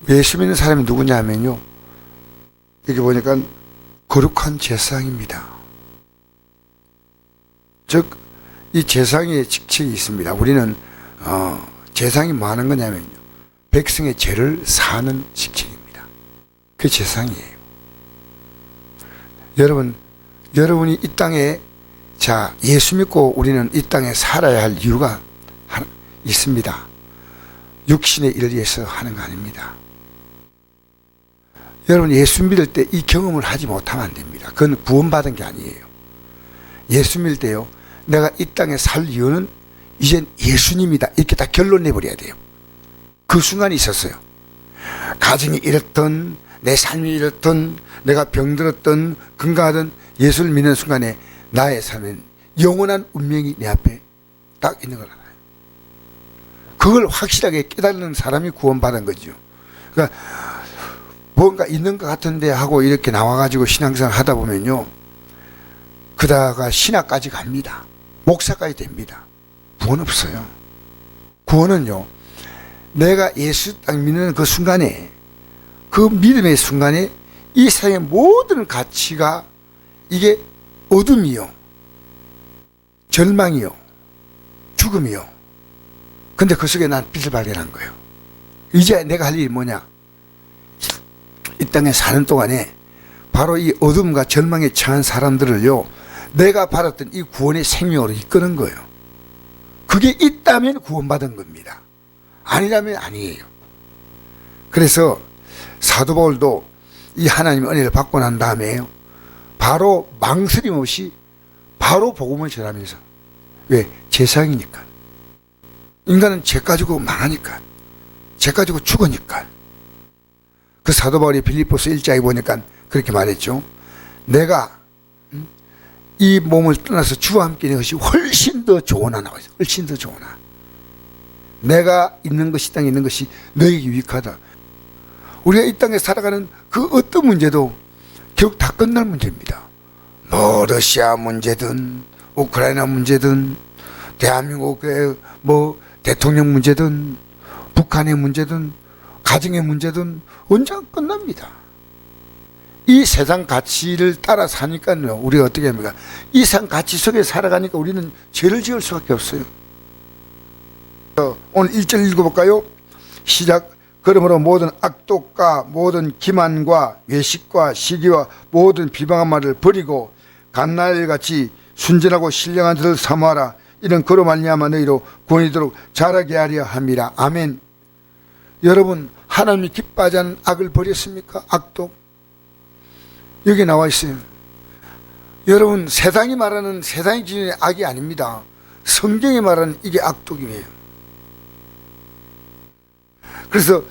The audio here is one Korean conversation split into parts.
예수 믿는 사람이 누구냐 하면요, 여기 보니까 거룩한 제사장입니다. 즉 이 제사장의 직책이 있습니다. 우리는 제사장이 뭐 하는 거냐면요, 백성의 죄를 사하는 직책입니다. 그게 제사장이에요. 여러분이 이 땅에, 자, 예수 믿고 우리는 이 땅에 살아야 할 이유가 있습니다. 육신의 일을 위해서 하는 거 아닙니다. 여러분, 예수 믿을 때 이 경험을 하지 못하면 안 됩니다. 그건 구원받은 게 아니에요. 예수 믿을 때요, 내가 이 땅에 살 이유는 이젠 예수님이다, 이렇게 다 결론 내버려야 돼요. 그 순간이 있었어요. 가정이 이렇든 내 삶이 이렇든 내가 병들었든 건강하든 예수를 믿는 순간에 나의 삶은 영원한 운명이 내 앞에 딱 있는 걸 알아요. 그걸 확실하게 깨닫는 사람이 구원받은 거죠. 그러니까 뭔가 있는 것 같은데 하고 이렇게 나와가지고 신앙생활 하다 보면요, 그다가 신학까지 갑니다. 목사까지 됩니다. 구원 없어요. 구원은요, 내가 예수 딱 믿는 그 순간에, 그 믿음의 순간에 이 세상의 모든 가치가 이게 어둠이요, 절망이요, 죽음이요. 근데 그 속에 난 빛을 발견한 거예요. 이제 내가 할 일이 뭐냐? 이 땅에 사는 동안에 바로 이 어둠과 절망에 처한 사람들을요, 내가 받았던 이 구원의 생명으로 이끄는 거예요. 그게 있다면 구원받은 겁니다. 아니라면 아니에요. 그래서 사도 바울도 이 하나님의 은혜를 받고 난 다음에요, 바로 망설임 없이 바로 복음을 전하면서, 왜? 제사장이니까. 인간은 죄 가지고 망하니까, 죄 가지고 죽으니까. 그 사도 바울이 빌립보서 1장에 보니까 그렇게 말했죠. 내가 이 몸을 떠나서 주와 함께 있는 것이 훨씬 더 좋으나, 나와 있어요. 훨씬 더 좋으나. 내가 있는 것이, 땅에 있는 것이 너에게 유익하다. 우리가 이 땅에 살아가는 그 어떤 문제도 결국 다 끝날 문제입니다. 뭐 러시아 문제든 우크라이나 문제든 대한민국의 뭐 대통령 문제든 북한의 문제든 가정의 문제든 언젠가 끝납니다. 이 세상 가치를 따라 사니까요, 우리가 어떻게 합니까? 이 세상 가치 속에 살아가니까 우리는 죄를 지을 수밖에 없어요. 오늘 1절 읽어볼까요? 시작. 그러므로 모든 악독과 모든 기만과 외식과 시기와 모든 비방한 말을 버리고 갓날같이 순전하고 신령한 자를 사모하라. 이는 그로 말미암아 너희로 구원이 되도록 자라게 하려 함이라. 아멘. 여러분, 하나님이 기뻐하지 않는 악을 버렸습니까? 악독. 여기 나와 있어요. 여러분, 세상이 말하는, 세상이 지니는 악이 아닙니다. 성경이 말하는 이게 악독이에요. 그래서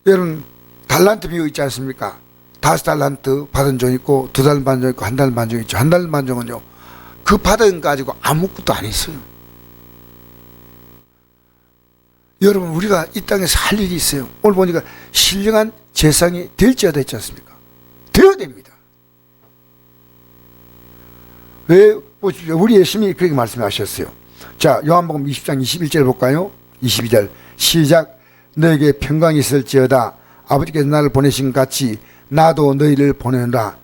여러분, 달란트 비유 있지 않습니까? 5달란트 받은 종 있고 2달 받은 종 있고 1달 받은 종 있죠. 1달 받은 종은요, 그 받은 가지고 아무것도 안 했어요. 여러분, 우리가 이 땅에서 할 일이 있어요. 오늘 보니까 신령한 제사장이 될지어다 했지 않습니까? 되어야 됩니다. 왜? 보십시오. 우리 예수님이 그렇게 말씀하셨어요. 자, 요한복음 20장 21절 볼까요? 22절 시작. 너에게 평강이 있을지어다. 아버지께서 나를 보내신 같이 나도 너희를 보내노라.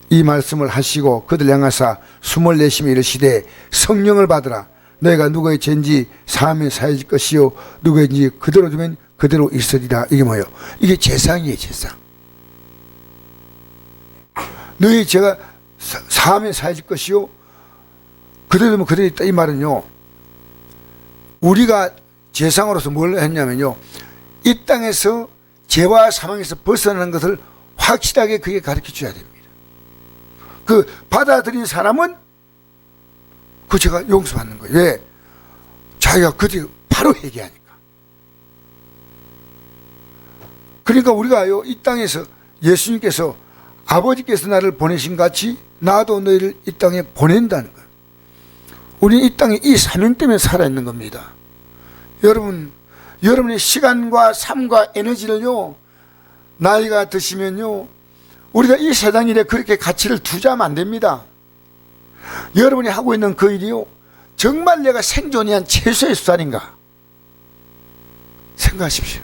이 말씀을 하시고 그들 향하사 숨을 내쉬며 이르시되 성령을 받으라. 너희가 누구의 죄인지 사하면 사해질 것이요 누구인지 그대로 두면 그대로 있으리라. 이게 뭐예요? 이게 제사장이에요. 제사장. 너희 죄가 사하면 사해질 것이요 그대로 두면 그대로 있다. 이 말은요, 우리가 제사장으로서 뭘 했냐면요, 이 땅에서 죄와 사망에서 벗어나는 것을 확실하게 그게 가르쳐 줘야 됩니다. 그 받아들인 사람은 그 죄가 용서받는 거예요. 왜? 자기가 그때 바로 회개하니까. 그러니까 우리가요, 이 땅에서 예수님께서 아버지께서 나를 보내신 같이 나도 너희를 이 땅에 보낸다는 거예요. 우리는 이 땅에 이 사명 때문에 살아있는 겁니다. 여러분의 시간과 삶과 에너지를요, 나이가 드시면요, 우리가 이 세상 일에 그렇게 가치를 투자하면 안 됩니다. 여러분이 하고 있는 그 일이요, 정말 내가 생존이 한 최소의 수단인가 생각하십시오.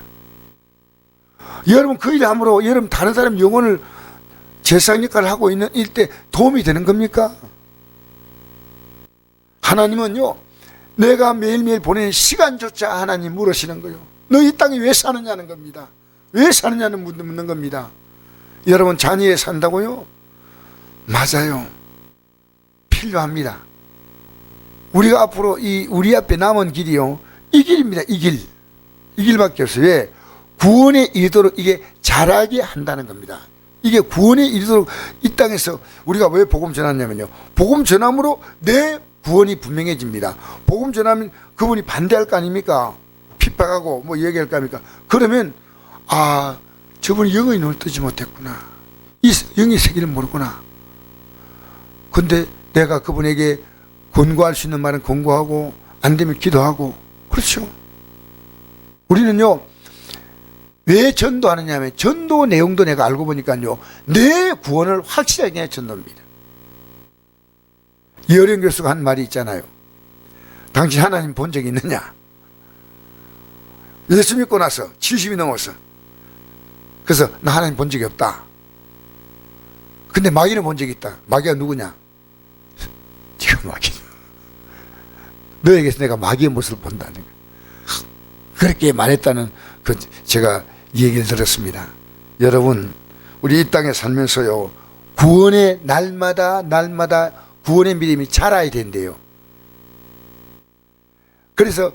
여러분 그 일 함으로 여러분 다른 사람 영혼을 제사장 역할을 하고 있는 일때 도움이 되는 겁니까? 하나님은요, 내가 매일매일 보내는 시간조차 하나님 물으시는 거예요. 너 이 땅에 왜 사느냐는 겁니다. 왜 사느냐는 묻는 겁니다. 여러분 자녀에 산다고요? 맞아요. 필요합니다. 우리가 앞으로 우리 앞에 남은 길이요, 이 길입니다. 이 길. 이 길밖에 없어요. 왜? 구원에 이르도록 이게 자라게 한다는 겁니다. 이게 구원에 이르도록 이 땅에서 우리가 왜 복음 전하냐면요, 복음 전함으로 내 구원이 분명해집니다. 복음 전하면 그분이 반대할 거 아닙니까? 핍박하고 뭐 얘기할 거 아닙니까? 그러면 아, 저분이 영의 눈을 뜨지 못했구나, 이 영의 세계를 모르구나. 근데 내가 그분에게 권고할 수 있는 말은 권고하고 안 되면 기도하고. 그렇죠. 우리는요 왜 전도하느냐 하면 전도 내용도 내가 알고 보니까요, 내 구원을 확실하게 해야 전도입니다. 이어령 교수가 한 말이 있잖아요. 당신 하나님 본 적이 있느냐? 예수 믿고 나서 70이 넘었어. 그래서 나 하나님 본 적이 없다. 근데 마귀는 본 적이 있다. 마귀가 누구냐? 네가 마귀냐? 너에게서 내가 마귀의 모습을 본다는 거야. 그렇게 말했다는 그 제가 이 얘기를 들었습니다. 여러분 우리 이 땅에 살면서요, 구원의 날마다 구원의 믿음이 자라야 된대요. 그래서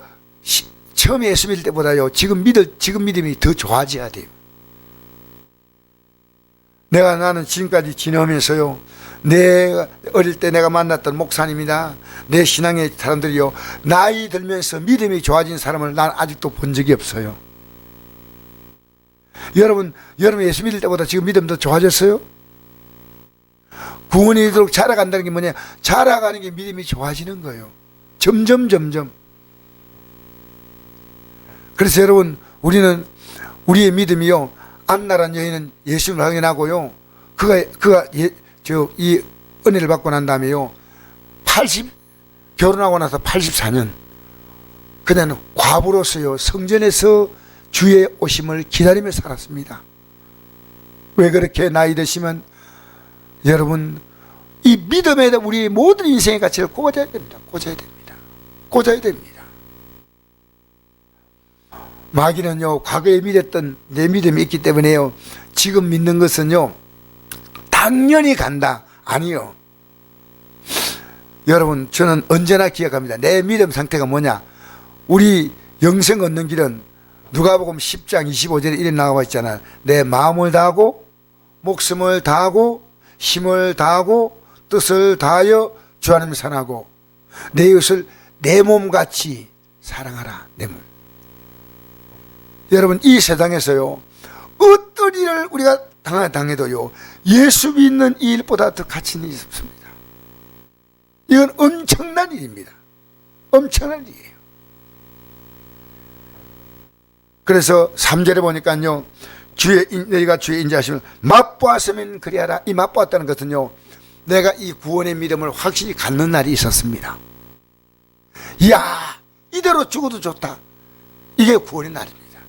처음에 예수 믿을 때보다요 지금 믿음이 더 좋아져야 돼요. 나는 지금까지 지내면서요, 내가 어릴 때 내가 만났던 목사님이나 내 신앙의 사람들이요, 나이 들면서 믿음이 좋아진 사람을 난 아직도 본 적이 없어요. 여러분 예수 믿을 때보다 지금 믿음 더 좋아졌어요? 구원이 되도록 자라간다는 게 뭐냐? 자라가는 게 믿음이 좋아지는 거예요. 점점. 그래서 여러분 우리는 우리의 믿음이요, 안나란 여인은 예수를 확인하고요, 그가 이 은혜를 받고 난 다음에요, 결혼하고 나서 84년 그녀는 과부로서요 성전에서 주의 오심을 기다리며 살았습니다. 왜 그렇게 나이 드시면 여러분 이 믿음에다 우리 모든 인생의 가치를 꽂아야 됩니다. 꽂아야 됩니다. 마귀는요 과거에 믿었던 내 믿음이 있기 때문에요, 지금 믿는 것은요 당연히 간다. 아니요. 여러분 저는 언제나 기억합니다. 내 믿음 상태가 뭐냐? 우리 영생 얻는 길은 누가복음 10장 25절에 이래 나와 있잖아. 내 마음을 다하고 목숨을 다하고 힘을 다하고 뜻을 다하여 주 하나님을 사랑하고 내 이웃을 내 몸같이 사랑하라. 내 몸. 여러분 이 세상에서요 어떤 일을 우리가 당해도요 예수 믿는 이 일보다 더 가치 있는 일이 없습니다. 이건 엄청난 일입니다. 엄청난 일이에요. 그래서 3절에 보니까요, 너희가 주의 인자하심을 맛보았으면 그리하라. 이 맛보았다는 것은요, 내가 이 구원의 믿음을 확실히 갖는 날이 있었습니다. 이야, 이대로 죽어도 좋다. 이게 구원의 날입니다.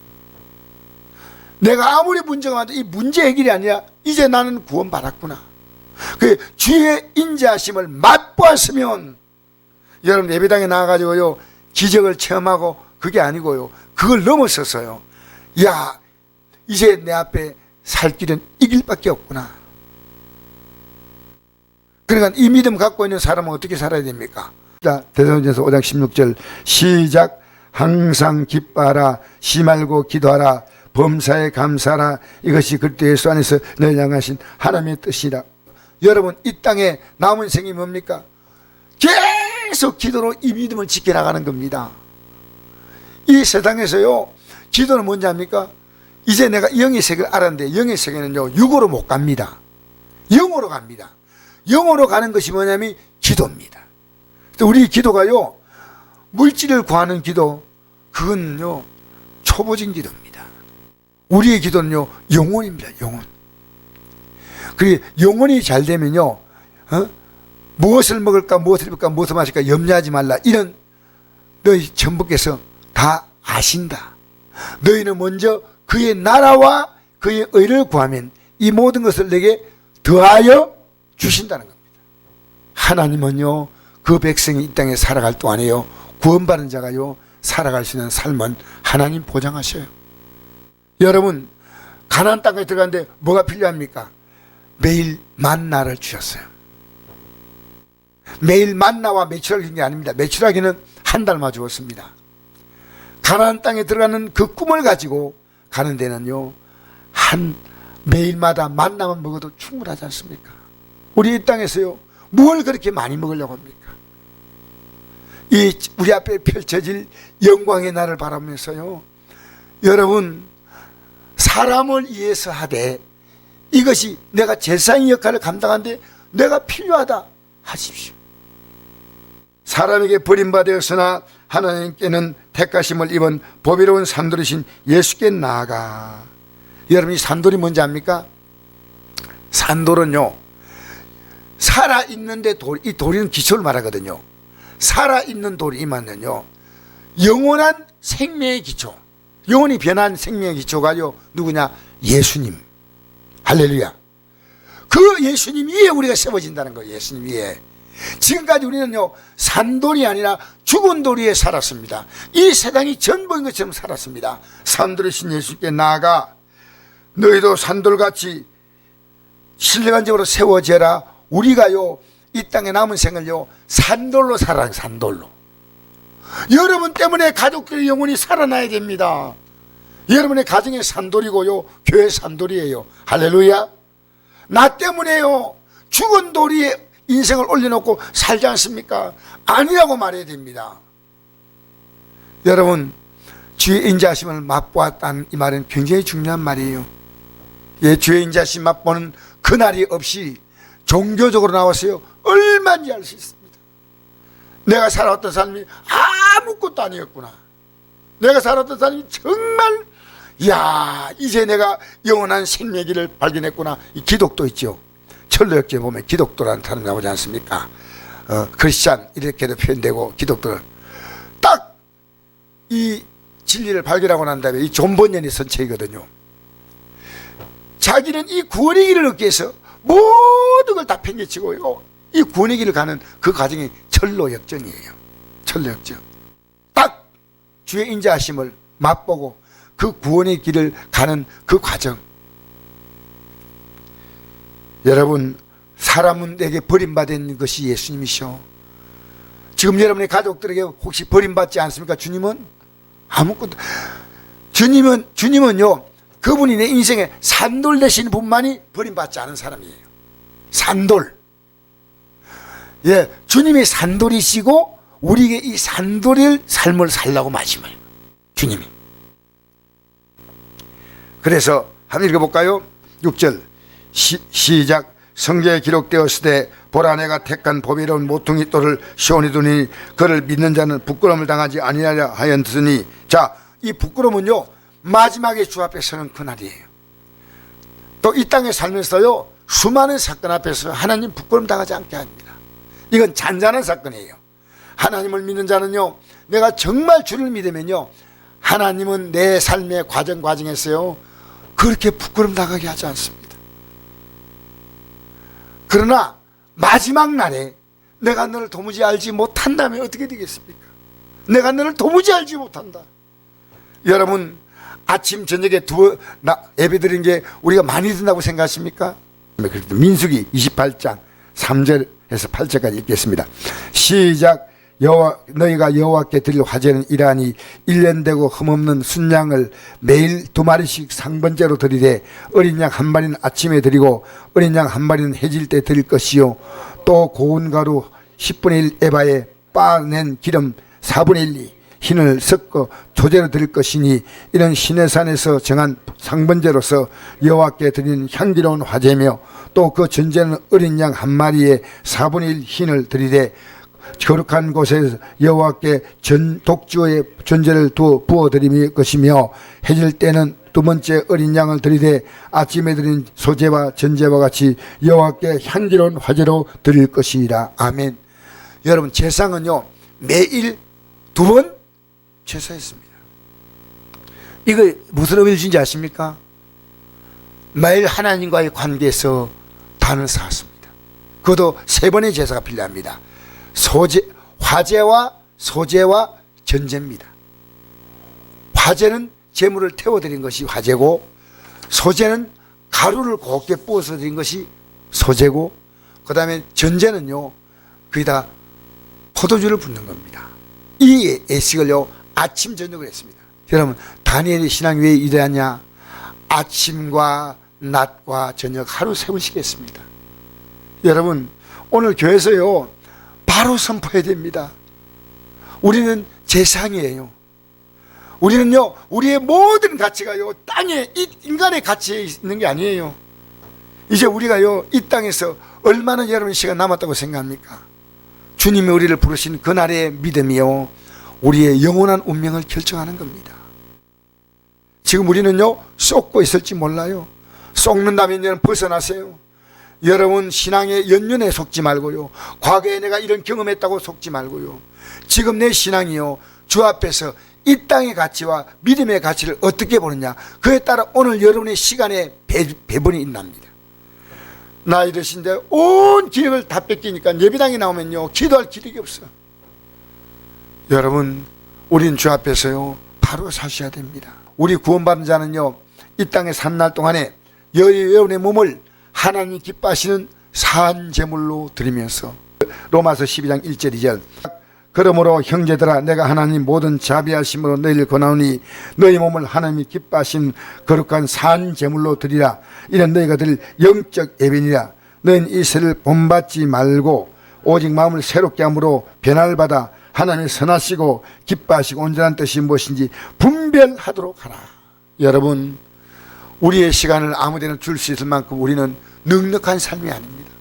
내가 아무리 문제가 많아도 이 문제 해결이 아니라 이제 나는 구원 받았구나. 그 주의 인자하심을 맛보았으면, 여러분 예배당에 나와가지고요 기적을 체험하고 그게 아니고요, 그걸 넘어서서요, 야 이제 내 앞에 살 길은 이 길밖에 없구나. 그러니까 이 믿음 갖고 있는 사람은 어떻게 살아야 됩니까? 자, 데살로니가서 5장 16절 시작. 항상 기뻐하라, 쉬 말고 기도하라, 범사에 감사하라. 이것이 그리스도 예수 안에서 너희 향하신 하나님의 뜻이라. 여러분 이 땅에 남은 생이 뭡니까? 계속 기도로 이 믿음을 지켜나가는 겁니다. 이 세상에서요 기도는 뭔지 압니까? 이제 내가 영의 세계를 알았는데 영의 세계는요 육으로 못 갑니다. 영으로 갑니다. 영으로 가는 것이 뭐냐면 기도입니다. 우리 기도가요 물질을 구하는 기도, 그건요 초보진 기도입니다. 우리의 기도는요 영혼입니다. 영혼. 그리고 영혼이 잘 되면요 무엇을 먹을까 무엇을 입을까 무엇을 마실까 염려하지 말라. 이런 너희 전부께서 다 아신다. 너희는 먼저 그의 나라와 그의 의를 구하면 이 모든 것을 내게 더하여 주신다는 겁니다. 하나님은요, 그 백성이 이 땅에 살아갈 동안에요, 구원받은 자가요 살아갈 수 있는 삶은 하나님 보장하셔요. 여러분, 가나안 땅에 들어가는데 뭐가 필요합니까? 매일 만나를 주셨어요. 매일 만나와 매출하기 준 게 아닙니다. 매출하기는 한 달만 주었습니다. 가나안 땅에 들어가는 그 꿈을 가지고 가는 데는요, 매일마다 만나만 먹어도 충분하지 않습니까? 우리 이 땅에서요, 뭘 그렇게 많이 먹으려고 합니까? 이 우리 앞에 펼쳐질 영광의 날을 바라면서요, 여러분, 사람을 위해서 하되 이것이 내가 제사장의 역할을 감당하는데 내가 필요하다 하십시오. 사람에게 버림받았으나 하나님께는 택하심을 입은 보배로운 산돌이신 예수께 나아가. 여러분, 이 산돌이 뭔지 압니까? 산돌은요, 살아있는데 이 돌이는 기초를 말하거든요. 살아있는 돌이 임하면요, 영원한 생명의 기초, 영원히 변한 생명의 기초가요 누구냐? 예수님. 할렐루야. 그 예수님 위에 우리가 세워진다는 거예요. 예수님 위에. 지금까지 우리는요, 산돌이 아니라 죽은 돌 위에 살았습니다. 이 세상이 전부인 것처럼 살았습니다. 산돌이신 예수께 나아가 너희도 산돌같이 신령한 집으로 세워져라. 우리가요, 이 땅에 남은 생을요, 산돌로 살아요. 산돌로. 여러분 때문에 가족들의 영혼이 살아나야 됩니다. 여러분의 가정의 산돌이고요, 교회 산돌이에요. 할렐루야. 나 때문에요, 죽은 돌이 인생을 올려놓고 살지 않습니까? 아니라고 말해야 됩니다. 여러분, 주의 인자하심을 맛보았다는 이 말은 굉장히 중요한 말이에요. 예, 주의 인자하심 맛보는 그날이 없이 종교적으로 나와서요, 얼마인지 알 수 있습니다. 내가 살아왔던 삶이 아무것도 아니었구나. 내가 살았던 삶이 정말, 이제 내가 영원한 생명기를 발견했구나. 이 기독도 있죠. 철로역지에 보면 기독도라는 단어 나오지 않습니까? 크리스찬 이렇게도 표현되고, 기독도는 딱 이 진리를 발견하고 난 다음에 이 존 번연의 선체이거든요. 자기는 이 구원의 길을 얻기 위해서 모든 걸 다 팽개치고요, 이 구원의 길을 가는 그 과정이 철로역전이에요. 철로역전. 딱 주의 인자하심을 맛보고 그 구원의 길을 가는 그 과정. 여러분, 사람은 내게 버림받은 것이 예수님이시오. 지금 여러분의 가족들에게 혹시 버림받지 않습니까? 주님은 아무것도. 주님은요, 그분이 내 인생에 산돌 되시는 분만이 버림받지 않은 사람이에요. 산돌. 예, 주님이 산돌이시고 우리에게 이 산돌일 삶을 살라고 마시면 주님이. 그래서 한번 읽어볼까요? 6절 시작. 성경에 기록되었을 때 보라, 내가 택한 보배로운 모퉁이 돌을 시온에 두니 그를 믿는 자는 부끄러움을 당하지 아니하려 하였으니. 자, 이 부끄러움은요, 마지막에 주 앞에 서는 그날이에요. 또 이 땅에 살면서요, 수많은 사건 앞에서 하나님 부끄러움 당하지 않게 합니다. 이건 잔잔한 사건이에요. 하나님을 믿는 자는요, 내가 정말 주를 믿으면요, 하나님은 내 삶의 과정에서요 그렇게 부끄러움 당하게 하지 않습니다. 그러나 마지막 날에 내가 너를 도무지 알지 못한다면 어떻게 되겠습니까? 내가 너를 도무지 알지 못한다. 여러분, 아침 저녁에 예배 드린 게 우리가 많이 든다고 생각하십니까? 민수기 28장 3절에서 8절까지 읽겠습니다. 시작. 너희가 여호와께 드릴 화제는 이러하니 1년 되고 흠없는 순양을 매일 2마리씩 상번제로 드리되 어린 양 1마리는 아침에 드리고 어린 양 1마리는 해질 때 드릴 것이요, 또 고운 가루 10분의 1 에바에 빻아낸 기름 4분의 1 흰을 섞어 조제로 드릴 것이니 이는 시내산에서 정한 상번제로서 여호와께 드리는 향기로운 화제며, 또 그 전제는 어린 양 1마리에 4분의 1 흰을 드리되 거룩한 곳에서 여호와께 독주의 전제를 부어드릴 것이며, 해질 때는 2번째 어린 양을 드리되 아침에 드린 소제와 전제와 같이 여호와께 향기로운 화제로 드릴 것이라. 아멘. 여러분, 제사는요 매일 2번 제사했습니다. 이거 무슨 의미를 준지 아십니까? 매일 하나님과의 관계에서 단을 쌓았습니다. 그것도 세 번의 제사가 필요합니다. 화제와 소제와 전제입니다. 화제는 제물을 태워드린 것이 화제고, 소제는 가루를 곱게 부어서 드린 것이 소제고, 그 다음에 전제는요, 거기다 포도주를 붓는 겁니다. 이 예식을요, 아침 저녁을 했습니다. 여러분, 다니엘의 신앙이 왜 이래하냐? 아침과 낮과 저녁 하루 세 번씩 했습니다. 여러분, 오늘 교회에서요, 바로 선포해야 됩니다. 우리는 제상이에요. 우리는요, 우리의 모든 가치가요, 땅에, 이 인간의 가치에 있는 게 아니에요. 이제 우리가요, 이 땅에서 얼마나 여러분 시간 남았다고 생각합니까? 주님이 우리를 부르신 그날의 믿음이요, 우리의 영원한 운명을 결정하는 겁니다. 지금 우리는요, 쏟고 있을지 몰라요. 쏟는다면 벗어나세요. 여러분, 신앙의 연륜에 속지 말고요, 과거에 내가 이런 경험했다고 속지 말고요, 지금 내 신앙이요, 주 앞에서 이 땅의 가치와 믿음의 가치를 어떻게 보느냐, 그에 따라 오늘 여러분의 시간에 배분이 있답니다. 나이 드신데 온 기력을 다 뺏기니까 예배당에 나오면요, 기도할 기력이 없어. 여러분, 우린 주 앞에서요, 바로 사셔야 됩니다. 우리 구원받은 자는요, 이 땅에 산 날 동안에 여러분의 몸을 하나님 기뻐하시는 산 제물로 드리면서, 로마서 12장 1절 2절, 그러므로 형제들아, 내가 하나님 모든 자비하심으로 너희를 권하오니 너희 몸을 하나님이 기뻐하신 거룩한 산 제물로 드리라. 이는 너희가 드릴 영적 예배니라. 너희는 이 세를 본받지 말고 오직 마음을 새롭게 함으로 변화를 받아 하나님의 선하시고 기뻐하시고 온전한 뜻이 무엇인지 분별하도록 하라. 여러분, 우리의 시간을 아무데나 줄 수 있을 만큼 우리는 넉넉한 삶이 아닙니다.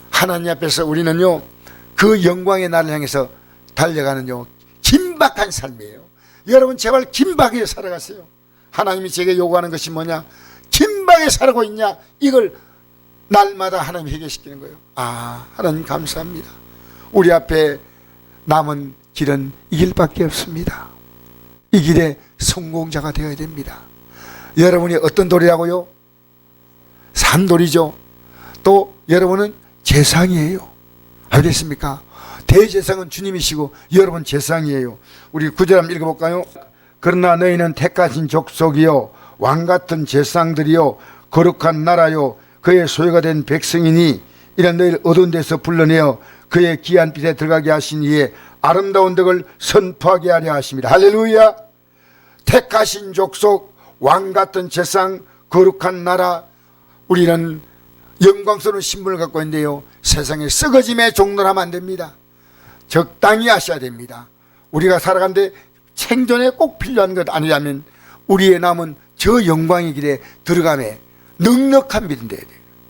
하나님 앞에서 우리는요, 그 영광의 날을 향해서 달려가는요, 긴박한 삶이에요. 여러분, 제발 긴박하게 살아가세요. 하나님이 제게 요구하는 것이 뭐냐? 긴박하게 살고 있냐? 이걸 날마다 하나님 해결시키는 거예요. 아, 하나님 감사합니다. 우리 앞에 남은 길은 이 길밖에 없습니다. 이 길에 성공자가 되어야 됩니다. 여러분이 어떤 돌이라고요? 산돌이죠. 또 여러분은 제상이에요. 알겠습니까? 대제상은 주님이시고 여러분 제상이에요. 우리 9절 한번 읽어볼까요? 그러나 너희는 택하신 족속이요, 왕같은 제상들이요, 거룩한 나라요, 그의 소유가 된 백성이니 이런 너희를 어두운 데서 불러내어 그의 귀한 빛에 들어가게 하신 이에 아름다운 덕을 선포하게 하려 하십니다. 할렐루야. 택하신 족속, 왕같은 제상, 거룩한 나라. 우리는 영광스러운 신분을 갖고 있는데요, 세상에 썩어짐의 종로를 하면 안 됩니다. 적당히 하셔야 됩니다. 우리가 살아가는데 생존에 꼭 필요한 것 아니라면 우리의 남은 저 영광의 길에 들어가며 넉넉한 믿음 돼야 돼요.